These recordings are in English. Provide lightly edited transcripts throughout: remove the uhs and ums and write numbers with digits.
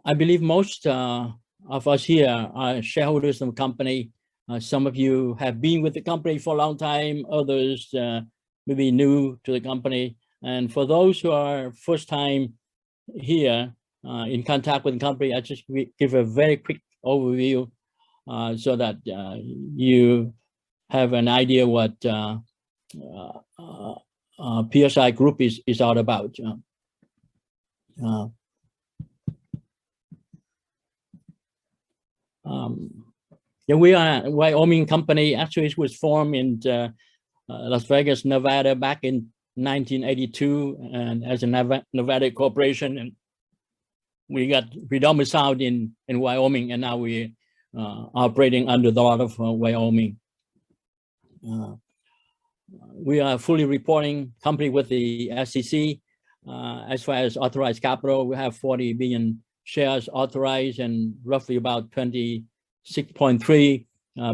I believe most of us here are shareholders of the company. Some of you have been with the company for a long time, others maybe new to the company. And for those who are first time here in contact with the company, I just give a very quick overview so that you have an idea what PSI Group is all about. Yeah, we are a Wyoming company. Actually, it was formed in Las Vegas, Nevada, back in 1982, and as a Nevada corporation, and we domiciled in Wyoming, and now we operating under the law of Wyoming. We are a fully reporting company with the SEC. As far as authorized capital, we have 40 billion shares authorized and roughly about 26.3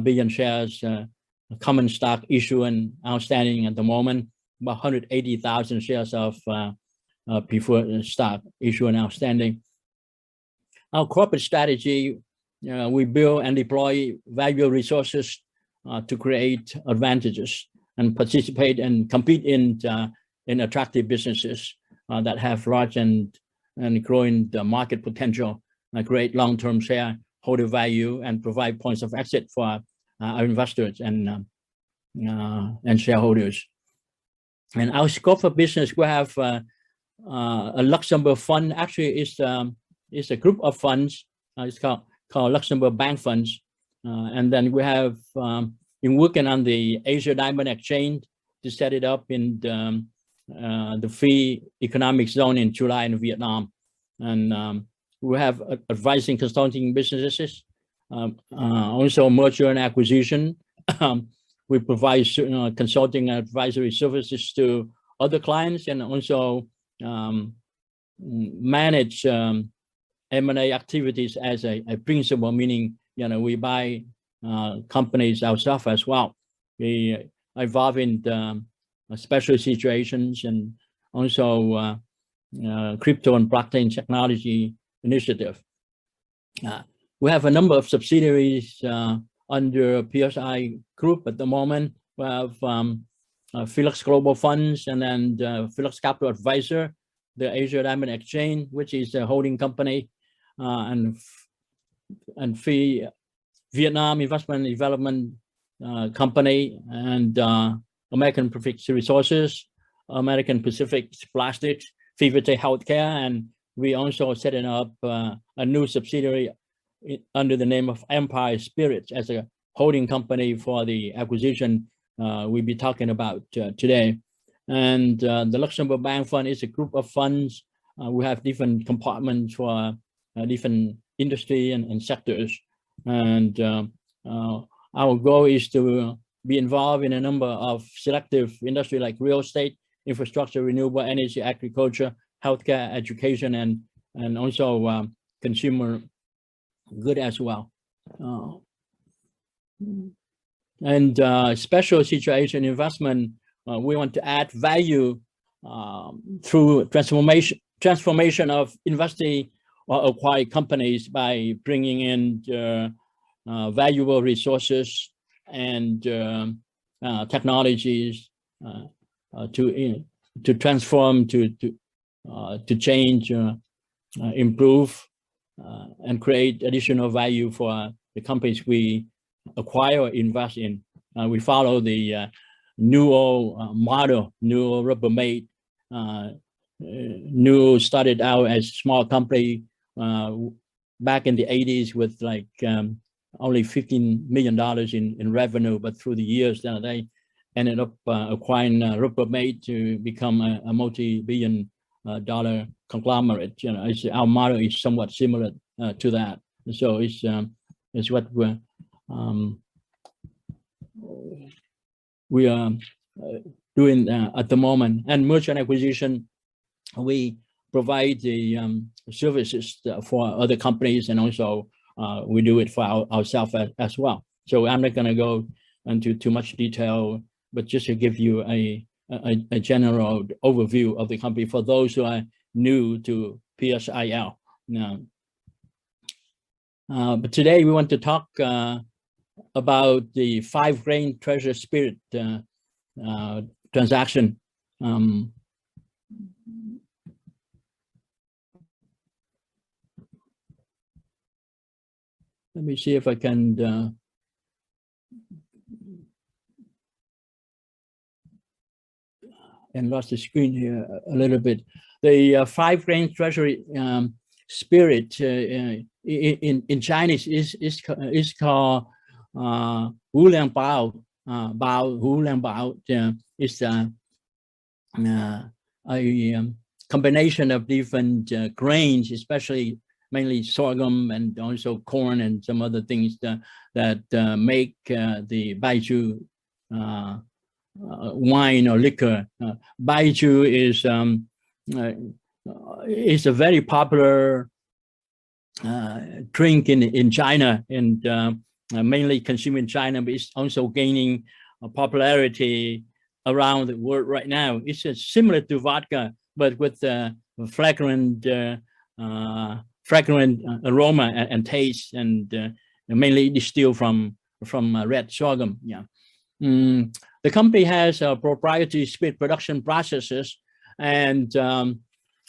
billion shares common stock issue and outstanding at the moment. About 180,000 shares of preferred stock issue and outstanding. Our corporate strategy, we build and deploy valuable resources to create advantages and participate and compete in attractive businesses that have large and growing the market potential, create long-term shareholder value, and provide points of exit for our investors and shareholders. And our scope of business, we have a Luxembourg fund. Actually, it's a group of funds. It's called Luxembourg Bank Funds. And then we have been working on the Asia Diamond Exchange to set it up in the Free Economic Zone in July in Vietnam. And we have advising consulting businesses, also merger and acquisition. We provide consulting and advisory services to other clients, and also manage M&A activities as a principal, meaning we buy companies ourselves as well. We are involved in special situations and also crypto and blockchain technology initiative. We have a number of subsidiaries under PSI Group at the moment. We have Felix Global Funds, and then Felix Capital Advisor, the Asia Diamond Exchange, which is a holding company, and Phi Vietnam Investment Development Company, and American Pacific Resources, American Pacific Plastics, Phi Healthcare, and we also setting up a new subsidiary under the name of Empire Spirits as a holding company for the acquisition we'll be talking about today. And the Luxembourg Bank Fund is a group of funds. We have different compartments for different industry and sectors. And our goal is to be involved in a number of selective industry like real estate, infrastructure, renewable energy, agriculture, healthcare, education, and also consumer good as well. And special situation investment, we want to add value through transformation of investing or acquired companies by bringing in valuable resources and technologies to transform, to change, improve, and create additional value for the companies we acquire or invest in. We follow the Newell model. Newell Rubbermaid. Newell started out as a small company back in the 80s with like only $15 million in revenue, but through the years they ended up acquiring Rubbermaid to become a multi-billion dollar conglomerate. Our model is somewhat similar to that. So it's what we are doing at the moment. And merger and acquisition, we provide the services for other companies, and also we do it for ourselves as well. So I'm not going to go into too much detail, but just to give you a general overview of the company for those who are new to PSIL. Now, But today we want to talk about the 5-grain treasure spirit transaction. Let me see if I can enlarge the screen here a little bit. The 5-grain treasury spirit in Chinese is called Wu Liang Bao. Wu Liang Bao is a combination of different grains, especially mainly sorghum and also corn and some other things that make the baijiu wine or liquor. Baijiu is a very popular drink in China, and mainly consumed in China, but it's also gaining popularity around the world right now. It's similar to vodka, but with fragrant aroma and taste, and mainly distilled from red sorghum. Yeah. The company has proprietary spirit production processes, and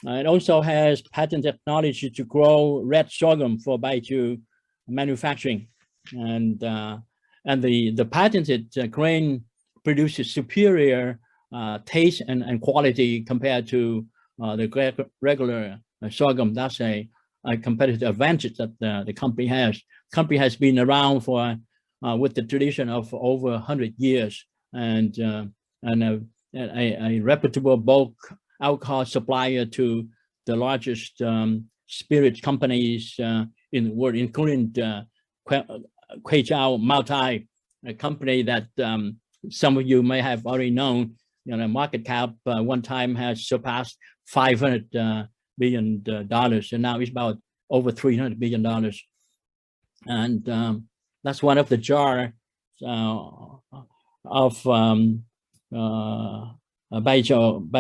it also has patent technology to grow red sorghum for baijiu manufacturing, and the patented grain produces superior taste and quality compared to the regular sorghum. That's a competitive advantage that the company has. The company has been around for with the tradition of over 100 years, and a reputable bulk alcohol supplier to the largest spirit companies in the world, including Queijiao Maotai, a company that some of you may have already known. Market cap one time has surpassed $500 billion, and now it's about over $300 billion. And that's one of the jar of baijiu,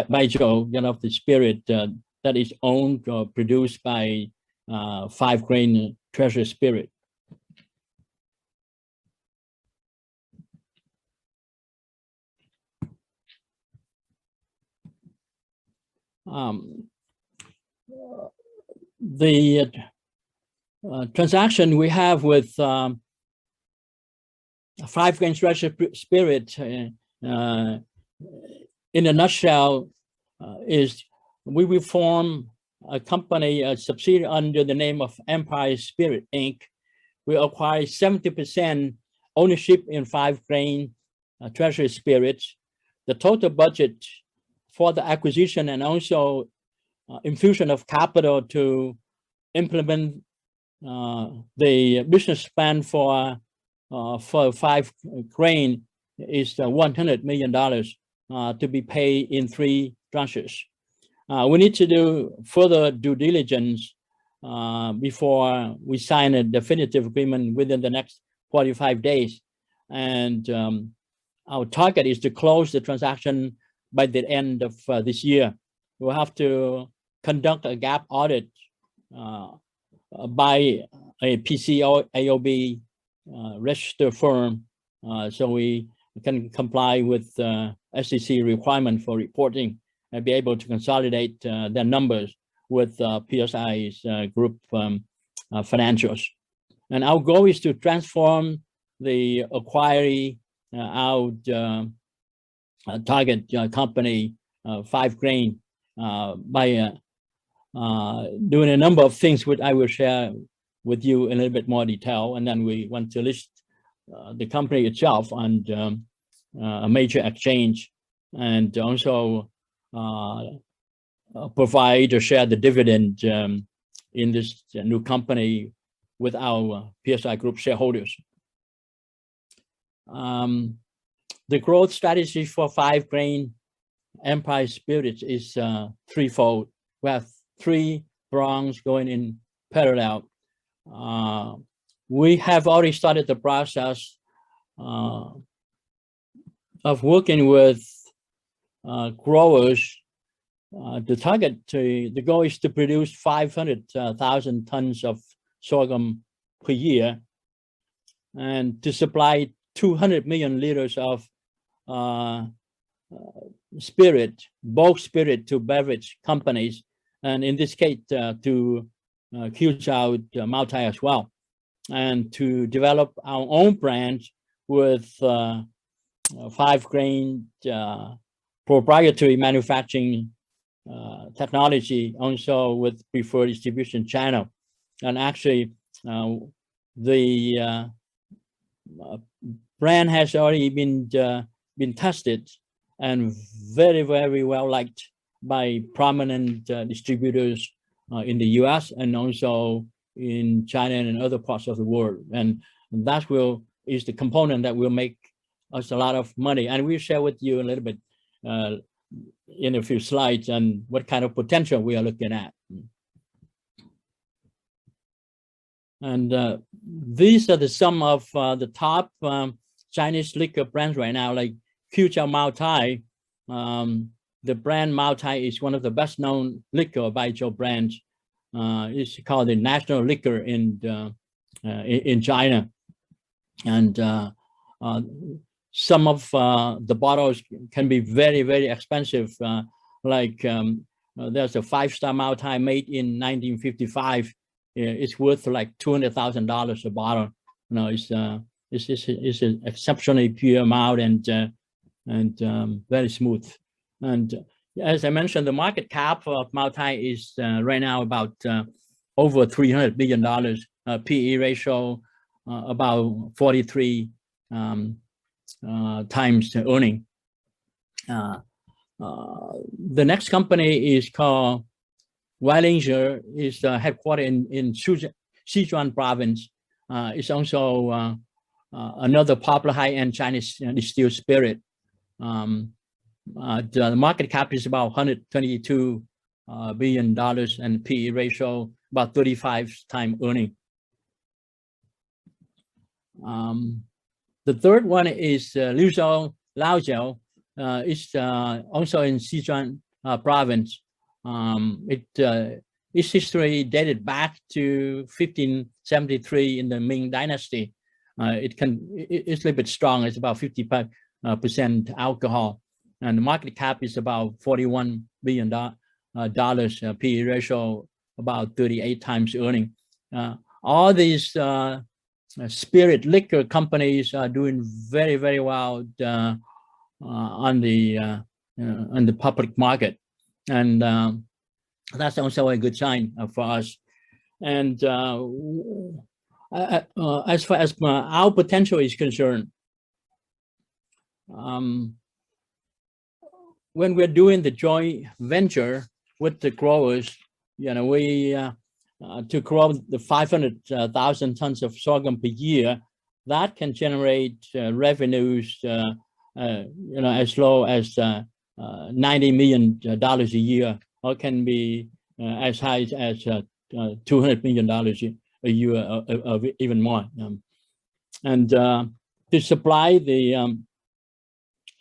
the spirit that is owned or produced by 5-grain treasure spirit. The transaction we have with 5-grain treasure spirit, in a nutshell, is we will form a company, a subsidiary under the name of Empire Spirit Inc. We acquire 70% ownership in 5-grain treasury spirits. The total budget for the acquisition and also infusion of capital to implement the business plan for 5-grain is $100 million to be paid in 3 tranches. We need to do further due diligence before we sign a definitive agreement within the next 45 days. And our target is to close the transaction by the end of this year. We'll have to conduct a gap audit by a PCAOB registered firm, so we can comply with SEC requirement for reporting and be able to consolidate their numbers with PSI's group financials. And our goal is to transform the acquiree, our target company, 5-grain, by doing a number of things which I will share with you in a little bit more detail. And then we want to list the company itself on a major exchange, and also provide or share the dividend in this new company with our PSI Group shareholders. The growth strategy for 5-grain Empire Spirits is threefold. We have 3 prongs going in parallel. We have already started the process of working with growers. The goal is to produce 500,000 tons of sorghum per year, and to supply 200 million liters of spirit, bulk spirit to beverage companies, and in this case to Qzhou Maotai as well, and to develop our own brand with 5-grain proprietary manufacturing technology, also with preferred distribution channel. And actually the brand has already been tested and very, very well liked by prominent distributors in the US and also in China and other parts of the world. And that is the component that will make us a lot of money. And we'll share with you a little bit in a few slides and what kind of potential we are looking at. And these are the some of the top Chinese liquor brands right now, like Qzhou Maotai. The brand Maotai is one of the best known liquor baijiu brands. It's called the national liquor in China. And some of the bottles can be very, very expensive. Like there's a 5-star Maotai made in 1955. It's worth like $200,000 a bottle. You know, it's an exceptionally pure malt and very smooth. And as I mentioned, the market cap of Maotai is right now about over $300 billion. PE ratio about 43 times the earning. The next company is called Weilinger, is headquartered in Sichuan province. It's also another popular high-end Chinese distilled spirit. The market cap is about $122 billion and PE ratio about 35 times earning. The third one is Liuzhou Laojiao. It's also in Sichuan province. Its history dated back to 1573 in the Ming Dynasty. It's a little bit strong. It's about 55% alcohol, and the market cap is about $41 billion. PE ratio about 38 times earning. All these spirit liquor companies are doing very, very well on the public market, and that's also a good sign for us. And as far as our potential is concerned, when we're doing the joint venture with the growers, you know, we to grow the 500,000 tons of sorghum per year, that can generate revenues, you know, as low as $90 million a year, or can be as high as $200 million a year, or even more. And to supply the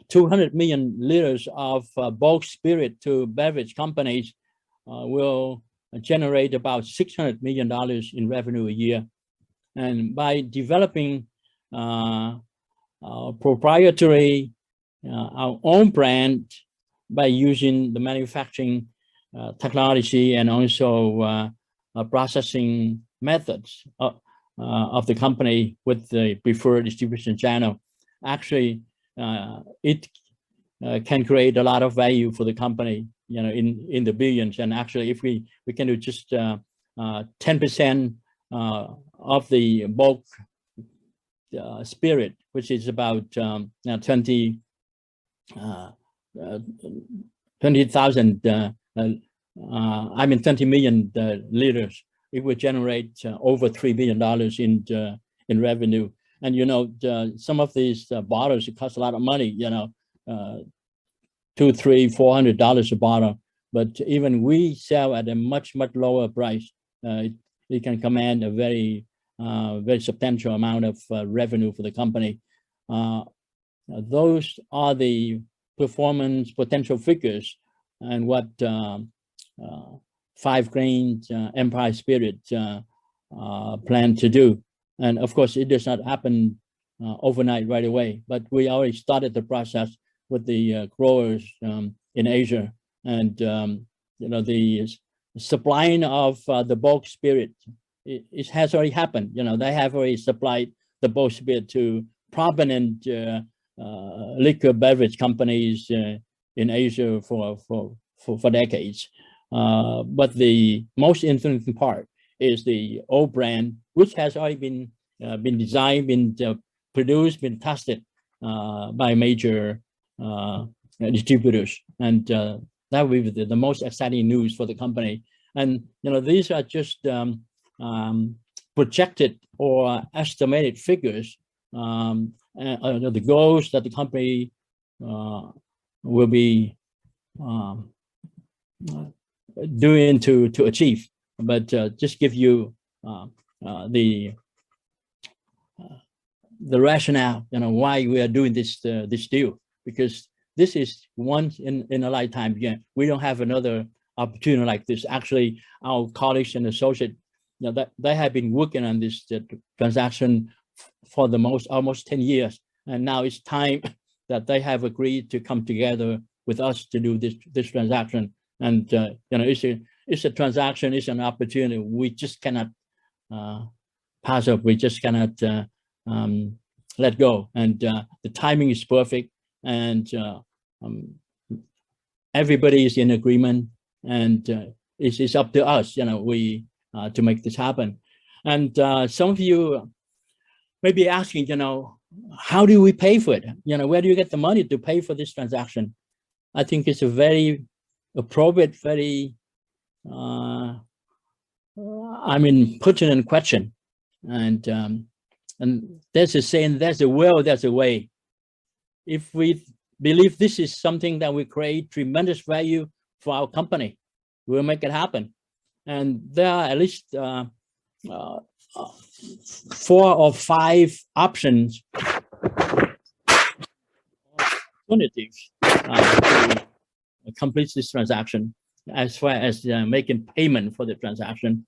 200 million liters of bulk spirit to beverage companies will generate about $600 million in revenue a year. And by developing proprietary, our own brand, by using the manufacturing technology and also processing methods of the company with the preferred distribution channel, actually it can create a lot of value for the company, you know, in the billions. And actually, if we can do just 10% of the bulk spirit, which is about 20,000 20 million liters, it would generate over $3 billion in revenue. And you know, some of these bottles, it costs a lot of money, you know, $200, $300, $400 a bottle. But even we sell at a much lower price. It can command a very substantial amount of revenue for the company. Those are the performance potential figures and what 5-grain Empire Spirit plan to do. And of course, it does not happen overnight right away, but we already started the process with the growers in Asia. And the supplying of the bulk spirit, it has already happened. They have already supplied the bulk spirit to prominent liquor beverage companies in Asia for decades. But the most interesting part is the old brand, which has already been designed, been produced, been tested by major distributors, and that will be the most exciting news for the company. And these are just projected or estimated figures, the goals that the company will be doing to achieve. But just give you the rationale, why we are doing this deal, because this is once in a lifetime. Again, we don't have another opportunity like this. Actually, our colleagues and associates, that they have been working on this transaction for almost 10 years, and now it's time that they have agreed to come together with us to do this transaction. And it's a transaction, it's an opportunity we just cannot pass up. We just cannot let go. And the timing is perfect, and everybody is in agreement, and it's up to us, to make this happen. And some of you may be asking, how do we pay for it? Where do you get the money to pay for this transaction? I think it's a very appropriate, very pertinent question. And there's a saying, there's a will, there's a way. If we believe this is something that will create tremendous value for our company, we'll make it happen. And there are at least 4 or 5 options, alternatives to complete this transaction, as far as making payment for the transaction.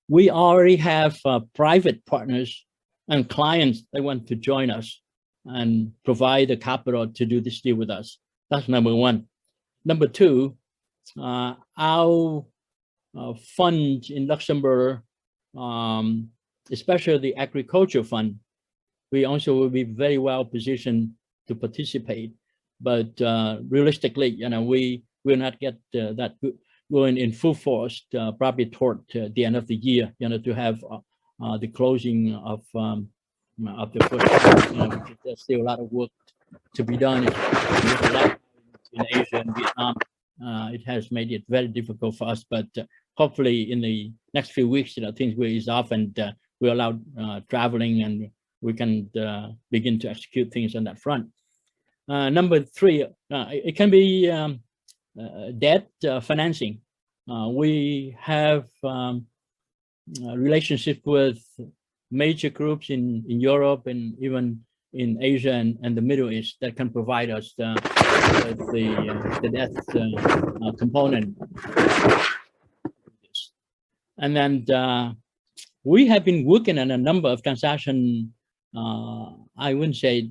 We already have private partners and clients that want to join us and provide the capital to do this deal with us. That's number one. Number two, our fund in Luxembourg, especially the agriculture fund, we also will be very well positioned to participate. But realistically, we will not get that going in full force probably toward the end of the year, to have the closing of the first. There's still a lot of work to be done in Asia and Vietnam. It has made it very difficult for us, but hopefully in the next few weeks, things will ease off, and we allow traveling, and we can begin to execute things on that front. Number three, it can be debt financing. We have relationship with major groups in Europe and even in Asia and the Middle East that can provide us the debt component. And then we have been working on a number of transactions. I wouldn't say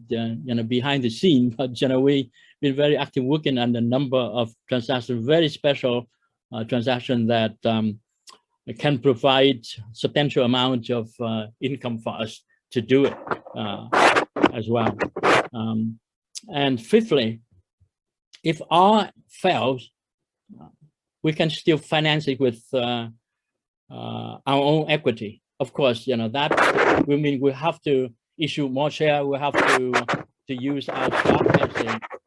behind the scene, but we've been very active working on a number of transactions, very special transactions that can provide substantial amount of income for us to do it as well. And fifthly, if all fails, we can still finance it with our own equity. Of course, that will mean we have to issue more share. We have to use our stock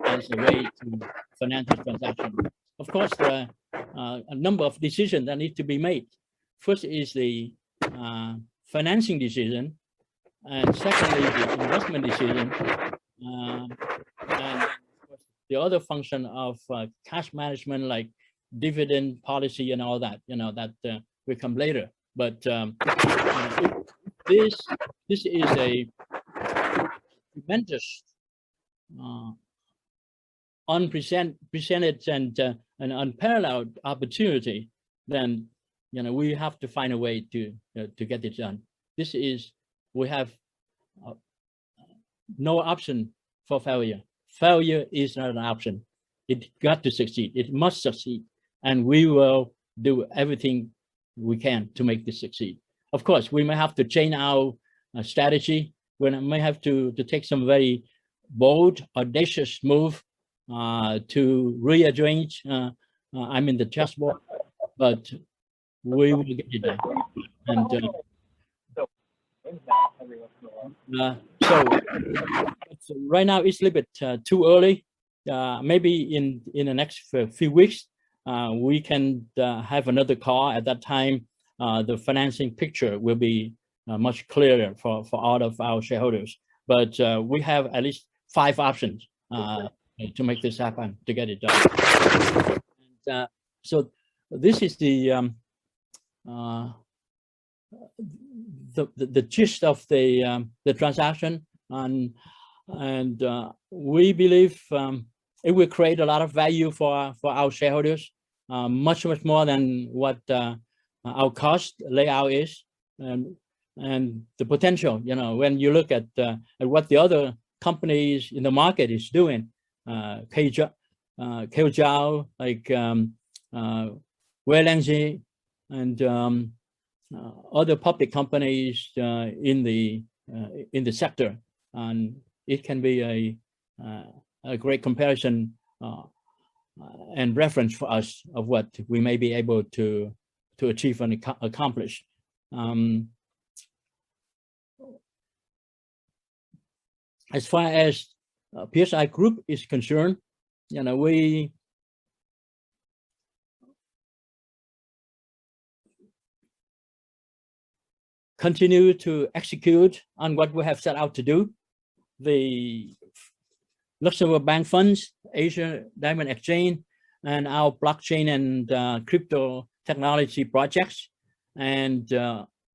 as a way to finance the transaction. Of course, there are a number of decisions that need to be made. First is the financing decision, and secondly, the investment decision, and the other function of cash management, like dividend policy and all that, that will come later. But this is a tremendous unprecedented and an unparalleled opportunity. Then we have to find a way to get it done. we have no option for failure. Failure is not an option. It got to succeed. It must succeed. And we will do everything we can to make this succeed. Of course, we may have to change our strategy. We may have to take some very bold, audacious move to rearrange. I'm in the chessboard, but we will get it done. And so right now it's a little bit too early. Maybe in the next few weeks, we can have another call. At that time, the financing picture will be much clearer for all of our shareholders. But we have at least 5 options to make this happen, to get it done. And, so this is the gist of the transaction, and we believe it will create a lot of value for our shareholders, much more than what our cost layout is, and the potential. You know, when you look at what the other companies in the market is doing, Keijao, like Weilangji, and other public companies in the sector, and it can be a great comparison and reference for us of what we may be able to achieve and accomplish. As far as PSI Group is concerned, you know, we continue to execute on what we have set out to do. The Luxembourg Bank Funds, Asia Diamond Exchange, and our blockchain and crypto technology projects. And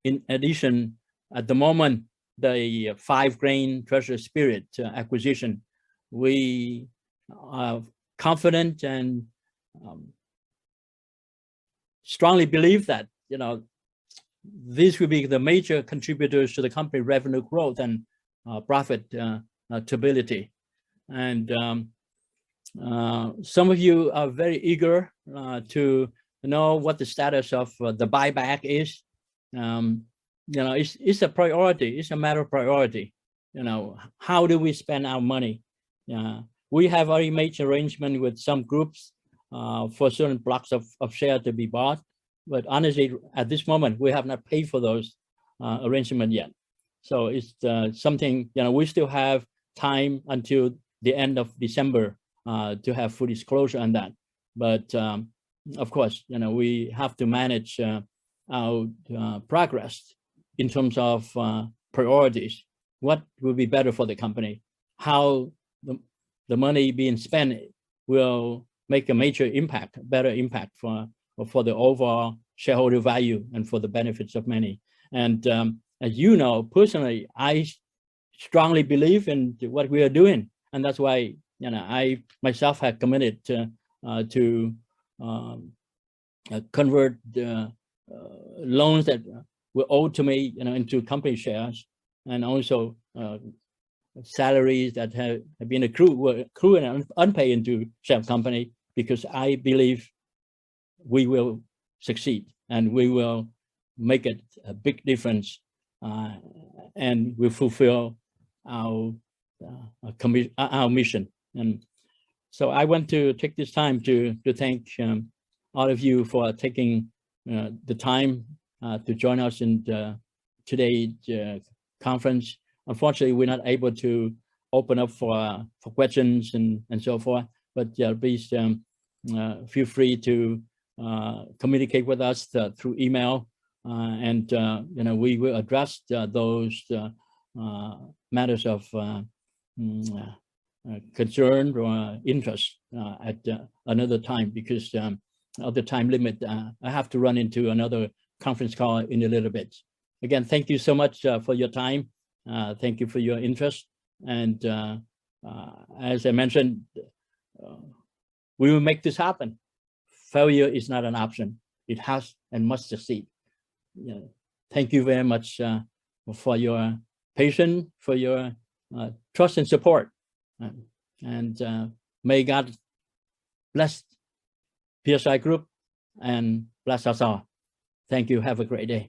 in addition, at the moment, the 5-grain treasure spirit acquisition, we are confident and strongly believe that, you know, these will be the major contributors to the company revenue growth and profitability. And some of you are very eager to know what the status of the buyback is. You know, it's a priority. It's a matter of priority. You know, how do we spend our money? We have already made arrangement with some groups for certain blocks of share to be bought. But honestly, at this moment, we have not paid for those arrangements yet. So it's something, you know, we still have time until the end of December to have full disclosure on that. But of course, you know, we have to manage our progress in terms of priorities. What will be better for the company? How the money being spent will make a major impact, better impact for the overall shareholder value and for the benefits of many. And as you know, personally, I strongly believe in what we are doing, and that's why, you know, I myself have committed to convert the loans that were owed to me, you know, into company shares, and also salaries that have been accrued and unpaid into share company, because I believe we will succeed and we will make it a big difference, and we fulfill our mission. And so I want to take this time to thank all of you for taking the time to join us in today's conference. Unfortunately, we're not able to open up for questions and so forth, but please feel free to communicate with us through email, and you know, we will address those matters of concern or interest at another time, because of the time limit. I have to run into another conference call in a little bit. Again, thank you so much for your time. Thank you for your interest. And as I mentioned, we will make this happen. Failure is not an option. It has and must succeed. Thank you very much for your patience, for your trust and support. And may God bless PSI Group and bless us all. Thank you. Have a great day.